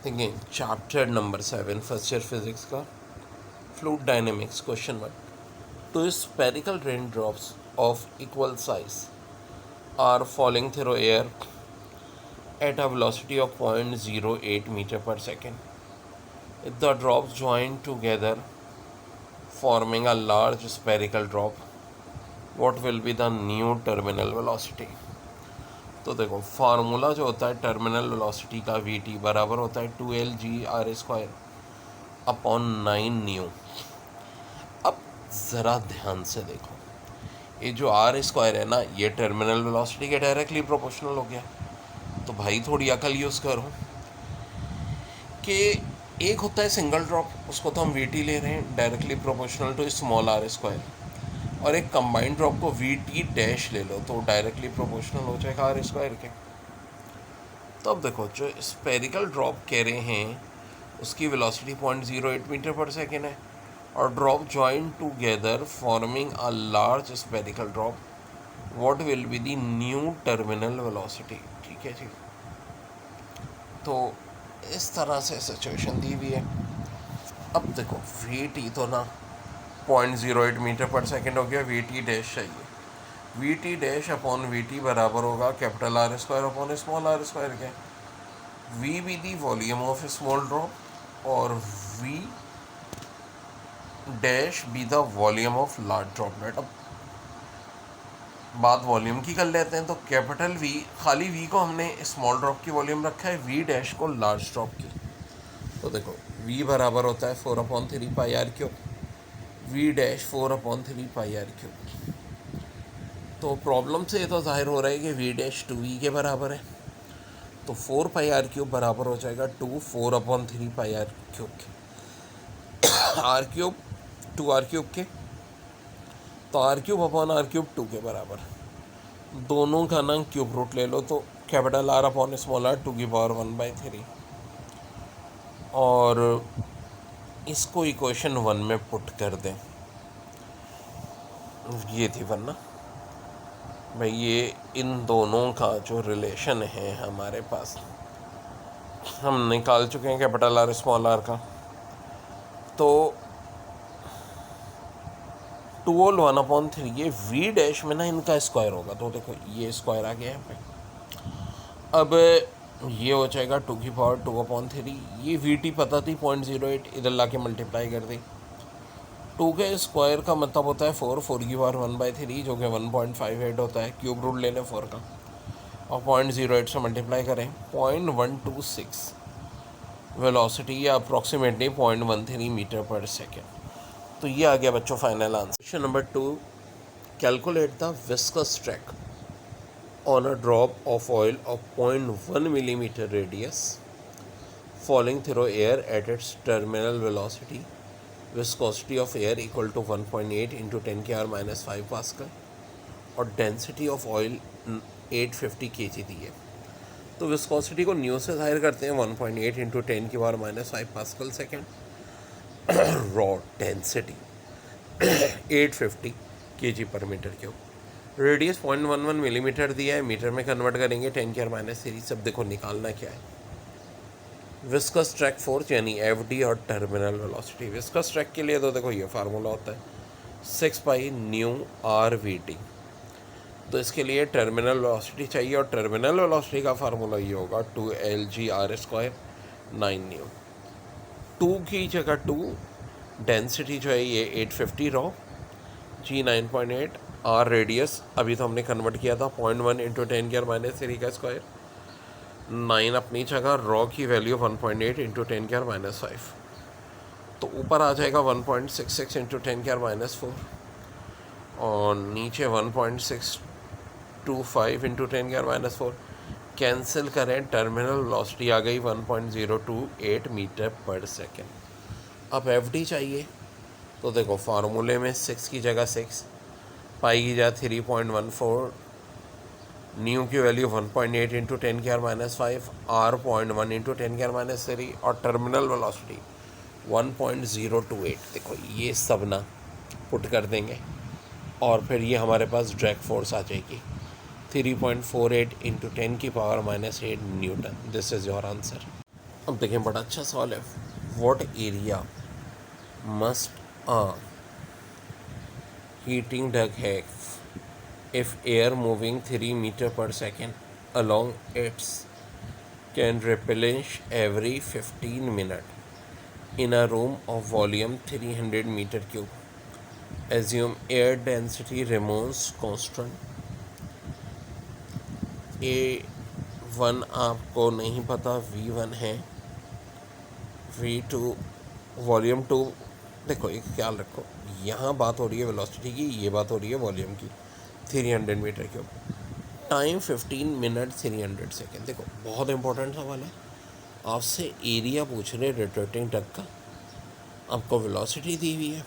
देखिए chapter number 7 first year physics का fluid dynamics question 1 two spherical rain drops of equal size are falling through air at a velocity of 0.08 meter per second. If the drops join together forming a large spherical drop, what will be the new terminal velocity? तो देखो formula जो होता है terminal velocity का we T बराबर होता है 2LG r² upon 9 new. अब ज़रा ध्यान से देखो, ये जो r² है ना, ये टर्मिनल वेलोसिटी के डायरेक्टली प्रोपोर्शनल हो गया। तो भाई थोड़ी अकल यूज़ करो कि एक होता है सिंगल ड्रॉप, उसको तो हम वी टी ले रहे हैं directly proportional to small r², और एक कंबाइंड ड्रॉप को वी टी डैश ले लो तो डायरेक्टली प्रोपोर्शनल हो जाएगा r² के। तो अब देखो जो स्पेरिकल ड्रॉप कह रहे हैं उसकी वेलोसिटी 0.08 मीटर पर सेकेंड है, और drop join together forming a large spherical drop, what will be the new terminal velocity. ठीक है जी, तो इस तरह से सिचुएशन दी हुई है। अब देखो वी टी तो ना 0.08 मीटर पर सेकेंड हो गया, वी टी डैश चाहिए। V T dash upon V T बराबर होगा capital r² upon small r² के। V be the volume of small drop और V dash be the volume of large droplet. अब बात वॉल्यूम की कर लेते हैं, तो कैपिटल वी, खाली वी को हमने स्मॉल ड्रॉप की वॉल्यूम रखा है, वी डैश को लार्ज ड्रॉप की। तो देखो वी बराबर होता है 4/3 पाई r³, we dash 4/3 pi r³। तो प्रॉब्लम से ये तो जाहिर हो रहा है कि वी डैश 2v के बराबर है, तो 4 पाई r³ बराबर हो जाएगा 4/3 पाई r³ के। r³ 2r³ के, तो r³ अपॉन r³ 2 के बराबर। दोनों का ना क्यूब रूट ले लो, तो capital R upon small r 2⁻⁴ और इसको इक्वेशन 1 में पुट कर दें। ये थी 1 ना भाई, ये इन दोनों का जो रिलेशन है हमारे पास हम निकाल चुके हैं कैपिटल R स्मॉल r का। तो 2 होल 1/3, ये वी डैश में ना इनका स्क्वायर होगा, तो देखो ये स्क्वायर आ गया है भाई। अब ये हो जाएगा 2⁻²/3, ये वी टी पता थी 0.08, इधर ला के मल्टीप्लाई कर दी। 2 के स्क्वायर का मतलब होता है 4 जो कि 1.58 होता है, क्यूब रूट ले लें 4 का, और 0.08 से मल्टीप्लाई करें 0.126 वेलोसिटी या अप्रॉक्सीमेटली 0.13 मीटर पर सेकेंड। तो ये आ गया बच्चों final answer. Question number 2, calculate the viscous drag on a drop of oil of 0.1 millimeter radius falling through air at its terminal velocity, viscosity of air equal to 1.8 into 10 की r-5 pascal, और density of oil 850 kg दी है। तो viscosity को new से जाहिर करते हैं 1.8 into 10 की r-5 pascal second, raw density 850 kg पर मीटर क्यूब, रेडियस 0.11 मिलीमीटर दिया है, मीटर में कन्वर्ट करेंगे 10 की r-3। सब देखो निकालना क्या है, विस्कस ड्रैग फोर्स यानी एफ डी और टर्मिनल वेलोसिटी। विस्कस ड्रैग के लिए तो देखो ये फार्मूला होता है 6 pi nu R V T. तो इसके लिए टर्मिनल वेलोसिटी चाहिए, और टर्मिनल वेलोसिटी का फार्मूला ये होगा 2LG r², 9 न्यू। 2 की जगह 2, डेंसिटी जो है ये 850 रॉ, जी 9.8, आर रेडियस अभी तो हमने कन्वर्ट किया था 0.1 इंटू 10 की r-3 का स्क्वायर, 9 अपनी जगह, रॉ की वैल्यू 1.8 इंटू 10 की r-5, तो ऊपर आ जाएगा 1.66 इंटू 10 की r-4, और नीचे 1.625 इंटू 10 की r-4। कैंसिल करें, टर्मिनल वेलोसिटी आ गई 1.028 मीटर पर सेकेंड। अब एफ डी चाहिए, तो देखो फार्मूले में 6 की जगह 6, पाई की जगह 3.14, न्यू की वैल्यू 1.8 इंटू 10 की r-5, r 0.1 इंटू 10 की r-3, और टर्मिनल वेलोसिटी 1.028। देखो ये सब ना पुट कर देंगे, और फिर ये हमारे पास ड्रैग फोर्स आ जाएगी 3.48 इंटू 10 की power -8 Newton. This is your answer. अब देखें, बड़ा अच्छा सवाल है। What area must a heating duct have if air moving 3 meter per second along its can replenish every 15 minutes in a room of volume 300 meter cube. Assume air density remains constant. A1 आपको नहीं पता, V1 है, V2 volume 2। देखो, एक ख्याल रखो, यहाँ बात हो रही है वेलोसिटी की, ये बात हो रही है वॉल्यूम की। 300 metre cube, time 15 minute 300 second. देखो, बहुत इंपॉर्टेंट सवाल है। आपसे एरिया पूछ रहे रोटेटिंग डक का, आपको वेलोसिटी दी हुई है,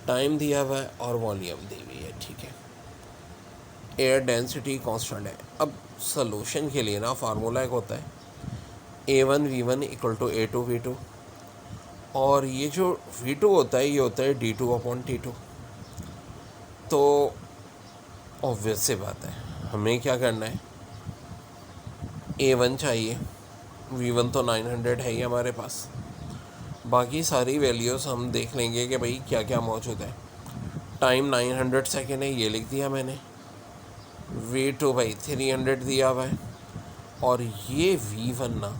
टाइम दिया हुआ है और वॉल्यूम दी हुई है, ठीक है। एयर डेंसिटी कांस्टेंट है। अब सोल्यूशन के लिए ना फार्मूला एक होता है A1 V1 equal to A2 V2, और ये जो V2 होता है ये होता है D2/T2। तो ऑब्वियस सी बात है, हमें क्या करना है, A1 चाहिए, V1 तो 900 है ही हमारे पास, बाकी सारी वैल्यूज़ हम देख लेंगे कि भाई क्या क्या मौजूद है। टाइम 900 सेकेंड है, ये लिख दिया मैंने। V2 भाई 300 दिया हुआ है, और ये V1 ना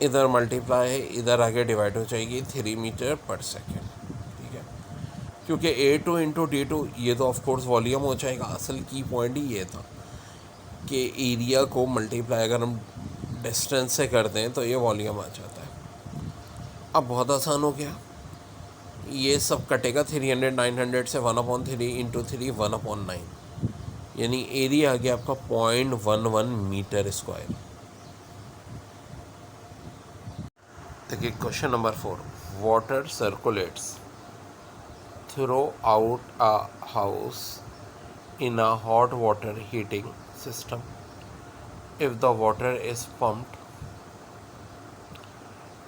इधर मल्टीप्लाई है, इधर आगे डिवाइड हो जाएगी 3 मीटर पर सेकेंड, ठीक है। क्योंकि A2 इंटू D2 ये तो ऑफकोर्स वॉल्यूम हो जाएगा। असल की पॉइंट ही ये था कि एरिया को मल्टीप्लाई अगर हम डिस्टेंस से कर दें तो ये वॉल्यूम आ जाता है। अब बहुत आसान हो गया, ये सब कटेगा 300 900 से, 1/3 इंटू 3 1/9, यानी एरिया आ गया आपका 0.11 मीटर स्क्वायर। देखिए question number 4, water circulates through out a house in a hot water heating system. If the water is pumped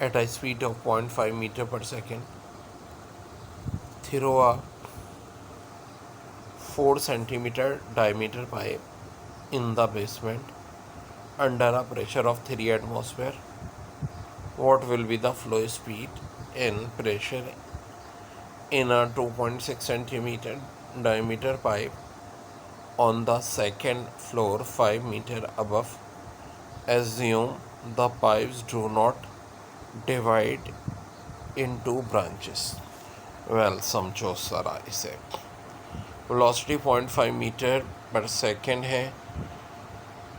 at a speed of 0.5 meter per second through a 4 centimeter diameter pipe in the basement under a pressure of 3 atmosphere, what will be the flow speed and pressure in a 2.6 centimeter diameter pipe on the second floor 5 meter above? Assume the pipes do not divide into branches. Well, समझो सारा इसे। Velocity 0.5 metre पर second है,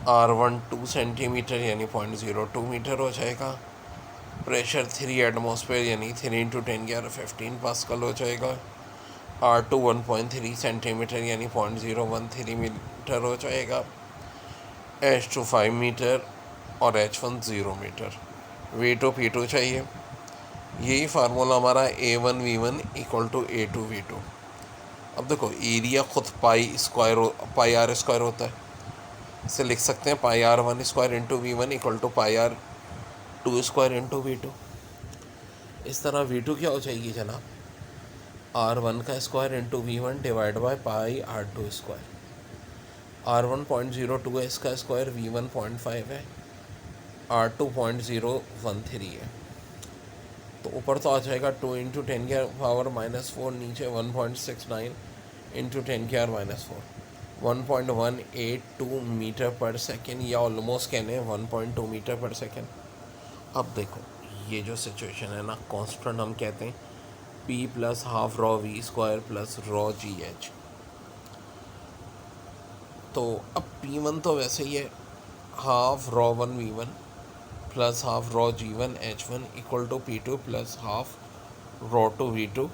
R1 2 centimetre यानी 0.02 metre हो जाएगा। Pressure 3 atmosphere यानी 3 into 10⁻15 pascal हो जाएगा। R2 1.3 सेंटीमीटर यानी 0.013 मीटर हो जाएगा। H2 5 मीटर और H1 0 मीटर। V2 P2 चाहिए। यही फार्मूला हमारा A1 V1 equal to A2 V2। अब देखो, एरिया खुद पाई आर स्क्वायर होता है, इसे लिख सकते हैं πr1 square into V1 equal to πr2 square into V2। इस तरह V2 क्या हो जाएगी जनाब, R1 का square into V1 divide by πr2 square. R1 0.02 है, इसका स्क्वायर V1 0.5 है, R2 0.013 है। तो ऊपर तो आ जाएगा 2 इंटू 10⁻⁻4, नीचे 1.69 इंटू 10⁻⁻4, 1.182 मीटर पर सेकेंड, या ऑलमोस्ट कहने 1.2 मीटर पर सेकेंड। अब देखो, ये जो सिचुएशन है ना, कांस्टेंट हम कहते हैं P plus half rho V square plus rho GH। तो अब P1 तो वैसे ही है, half rho 1 V1 plus half rho G1 H1 equal to P2 plus half rho 2 V2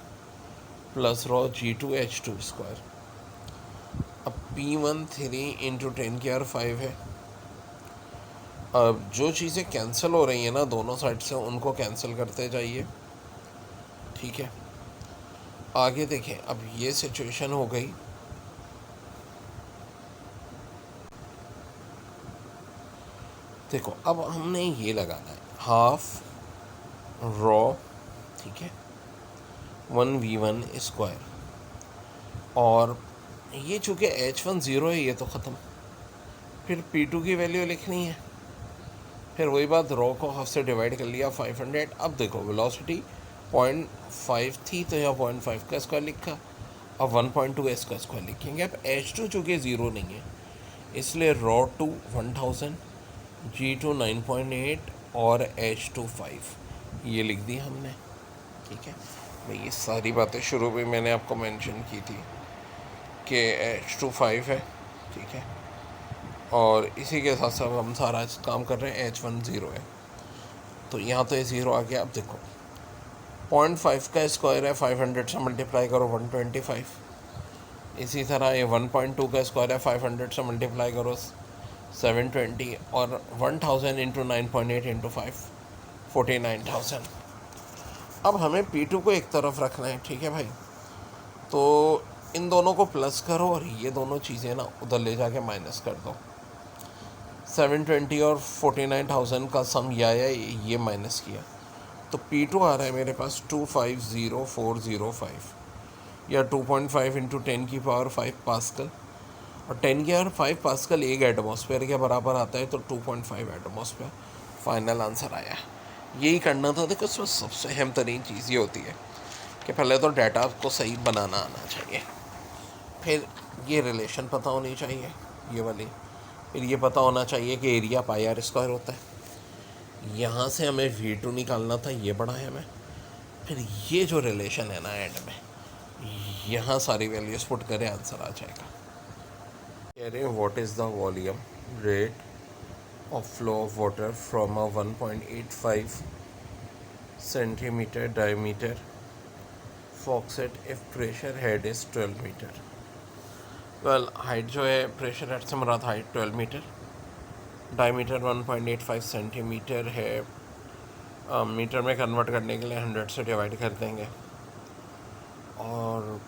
plus rho G2 H2 square. अब P1 3 इंटू 10⁻5 है। अब जो चीज़ें कैंसिल हो रही हैं ना दोनों साइड से, उनको कैंसिल करते जाइए, ठीक है। आगे देखें, अब ये सिचुएशन हो गई, देखो अब हमने ये लगाना है हाफ रॉ, ठीक है, 1 V1 स्क्वायर, और ये चूँकि H1 0 है, ये तो ख़त्म। फिर P2 की वैल्यू लिखनी है, फिर वही बात, रॉ को हाफ से डिवाइड कर लिया 500। अब देखो वेलोसिटी 0.5 थी तो यहाँ 0.5 का स्क्वायर लिखा, अब 1.2 एस का स्क्वायर लिखेंगे। अब H2 चूँकि ज़ीरो नहीं है इसलिए रॉ टू 1000, G2 9.8 और H2 5 ये लिख दी हमने। ठीक है भाई, ये सारी बातें शुरू में मैंने आपको मेंशन की थी कि H2 5 है। ठीक है, और इसी के साथ साथ हम सारा काम कर रहे हैं, H1 0 है तो यहाँ तो ये ज़ीरो आ गया। अब देखो 0.5 का स्क्वायर है, 500 से मल्टीप्लाई करो 125। इसी तरह ये 1.2 का स्क्वायर है, 500 से मल्टीप्लाई करो 720, और 1000 इंटू 9.8 इंटू 5 49,000। अब हमें P2 को एक तरफ रखना है। ठीक है भाई, तो इन दोनों को प्लस करो और ये दोनों चीज़ें ना उधर ले जाके माइनस कर दो। 720 और 49,000 का सम ये आया, ये माइनस किया तो P2 आ रहा है मेरे पास 250405 या 2.5 इंटू 10 की पावर 5 पास्कल, और 10 की पावर 5 पास्कल एक एटमॉस्फेयर के बराबर आता है, तो 2.5 एटमॉस्फेयर फाइनल आंसर आया। यही करना था। देखो इसमें सबसे अहम तरीन चीज़ ये होती है कि पहले तो डाटा को सही बनाना आना चाहिए, फिर ये रिलेशन पता होनी चाहिए ये वाली, फिर ये पता होना चाहिए कि एरिया पाई आर स्क्वायर होता है। यहाँ से हमें V2 निकालना था, ये बड़ा है हमें। फिर ये जो रिलेशन है ना एंड में, यहाँ सारी वैल्यूज पुट करें, आंसर आ जाएगा। कह रहे हैं what is the volume rate of flow of water from a 1.85 centimetre diameter faucet if pressure head is 12 metre. Well height जो है, प्रेशर हेड से मुराद हाइट 12 मीटर, डायमीटर 1.85 सेंटीमीटर है। मीटर में कन्वर्ट करने के लिए 100 से डिवाइड कर देंगे, और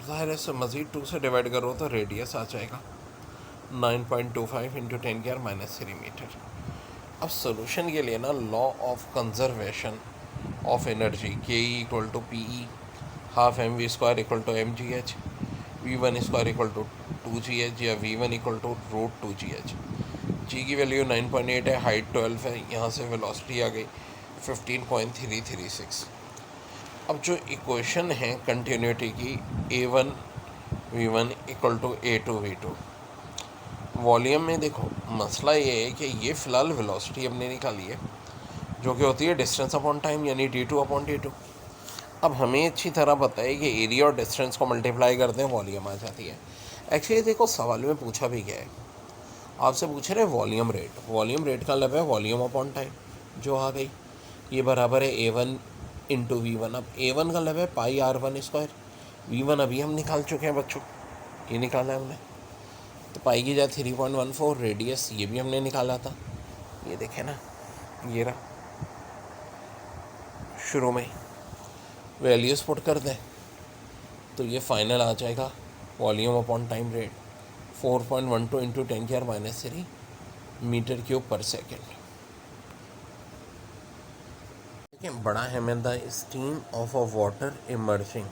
ज़ाहिर है से मज़ीद 2 से डिवाइड करो तो रेडियस आ जाएगा 9.25 इंटू 10⁻³ मीटर। अब सोल्यूशन के लिए ना law of conservation of energy के equal to PE half mv² equal to mgh, v1 square equal to 2gh या v1 इक्वल टू √2gh। जी की वैल्यू 9.8 है, हाइट 12 है, यहाँ से वेलोसिटी आ गई 15.336। अब जो इक्वेशन है कंटिन्यूटी की A1 v1 equal to A2 v2, volume में देखो मसला ये है कि ये फ़िलहाल वेलोसिटी हमने निकाली है जो कि होती है डिस्टेंस अपॉन टाइम, यानी d2/d2। अब हमें अच्छी तरह पता है कि एरिया और डिस्टेंस को मल्टीप्लाई करते हैं वॉल्यूम आ जाती है। एक्चुअली देखो सवाल में पूछा भी गया है, आपसे पूछ रहे हैं वॉल्यूम रेट। वॉल्यूम रेट का मतलब है वॉल्यूम अपॉन टाइम, जो आ गई ये बराबर है A1 इंटू V1। अब A1 का मतलब है पाई R1², V1 अभी हम निकाल चुके हैं बच्चों, ये निकाला है हमने, तो पाई की जगह 3.14, रेडियस ये भी हमने निकाला था, ये देखें ना, ये रहा। शुरू में वैल्यूज़ पुट कर दें तो ये फाइनल आ जाएगा volume upon time rate 4.12 into 10⁻³ metre cube पर सेकेंड। देखिए बड़ा है में the steam of a water emerging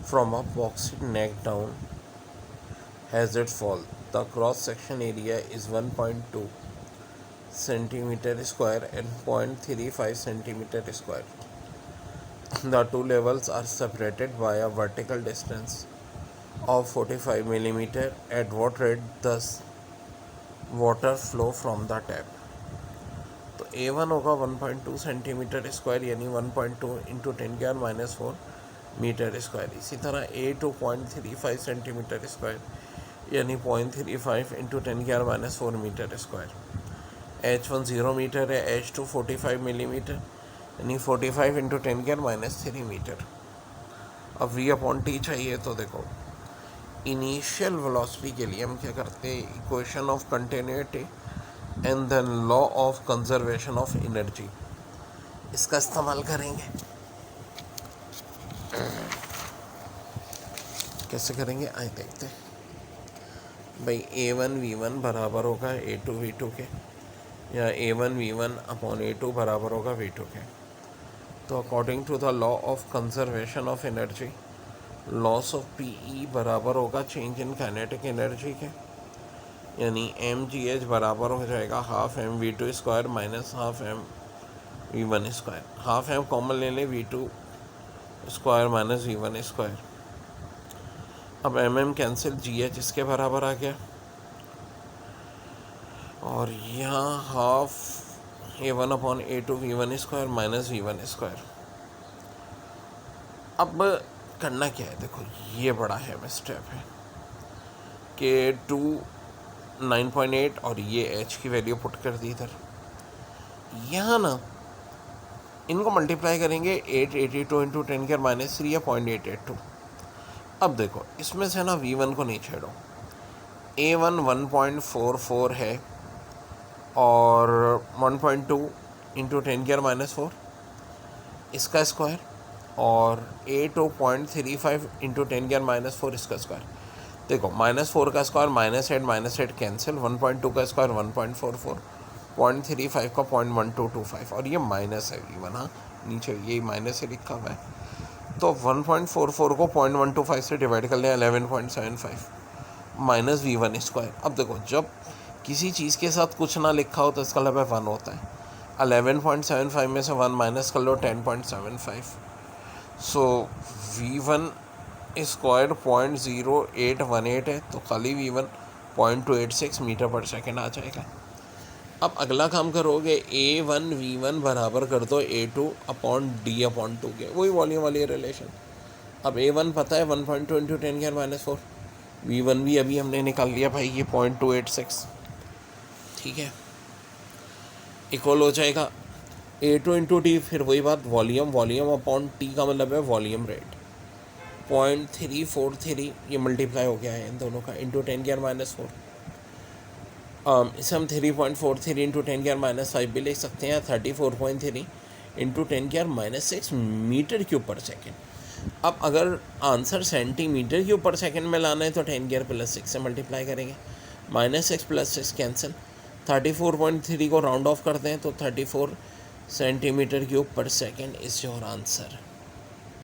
from a faucet neck down has it fall, the cross section area is 1.2 centimetre square and 0.35 centimetre square. The two levels are separated by a vertical distance of 45 mm. At what rate does water flow from the tap? तो A1 होगा 1.2 centimetre square यानी 1.2 into 10⁻⁴ metre square. इसी तरह A2 0.35 centimetre square यानी 0.35 into 10⁻⁴ metre square. H1 0 metre है, H2 45 millimetre यानी 45 into 10⁻³ metre. अब V/T चाहिए, तो देखो इनिशियल वेलोसिटी के लिए हम क्या करते हैं, equation of continuity and then law of conservation of energy, इसका इस्तेमाल करेंगे। कैसे करेंगे आइए देखते हैं। भाई A1 V1 बराबर होगा A2 V2 के, या A1 V1 अपॉन A2 बराबर होगा V2 के। तो according to the law of conservation of energy, loss of PE बराबर होगा चेंज इन काइनेटिक एनर्जी के, यानी एम जी एच बराबर हो जाएगा half M V two square minus half M V one square. Half M common ले लें, V two square minus V one square. अब M M cancel, G H इसके बराबर आ गया और यहाँ half A one upon A two V one square minus V one square. अब करना क्या है, देखो ये बड़ा है स्टेप है कि 9.8 और ये एच की वैल्यू पुट कर दी इधर। यहाँ ना इनको मल्टीप्लाई करेंगे 882 इंटू 10 के माइनस 3 या 0.882। अब देखो इसमें से ना v1 को नहीं छेड़ो, a1 1.44 है और 1.2 इंटू 10 के माइनस 4 इसका स्क्वायर और a2 0.35 इंटू 10 के माइनस 4 इसका स्क्वायर। देखो -4 का स्क्वायर -8 कैंसिल, 1.2 का स्क्वायर 1.44, 0.35 का 0.1225 और ये माइनस है v1, हाँ नीचे ये माइनस से लिखा हुआ है। तो 1.44 को 0.125 से डिवाइड कर लें 11.75 माइनस v1 स्क्वायर। अब देखो जब किसी चीज़ के साथ कुछ ना लिखा हो तो इसका मतलब 1 होता है। 11.75 में से 1 माइनस कर लो 10.75। सो v1 स्क्वायर 0.0818 है तो खाली v1 0.286 मीटर पर सेकेंड आ जाएगा। अब अगला काम करोगे, a1 v1 बराबर कर दो a2 अपॉन d अपॉन 2 के, वही वॉल्यूम वाली रिलेशन। अब a1 पता है 1.2 इंटू 10 के माइनस 4, v1 भी अभी हमने निकाल लिया भाई ये 0.286, ठीक है, इक्वल हो जाएगा a2 इंटू टी, फिर वही बात वॉल्यूम अपॉन टी का मतलब है वॉल्यूम रेट 0.343, ये मल्टीप्लाई हो गया है इन दोनों का इंटू 10 के माइनस 4। इसे हम 3.43 इंटू 10 के माइनस 5 भी लिख सकते हैं, 34.3 इंटू 10 के माइनस 6 मीटर क्यूब पर सेकेंड। अब अगर आंसर सेंटीमीटर क्यूब पर सेकेंड में लाना है तो 10 के प्लस 6 से मल्टीप्लाई करेंगे, -6 + 6 कैंसिल, 34.3 को राउंड ऑफ करते हैं तो 34 सेंटीमीटर क्यूब पर सेकेंड इज योर आंसर।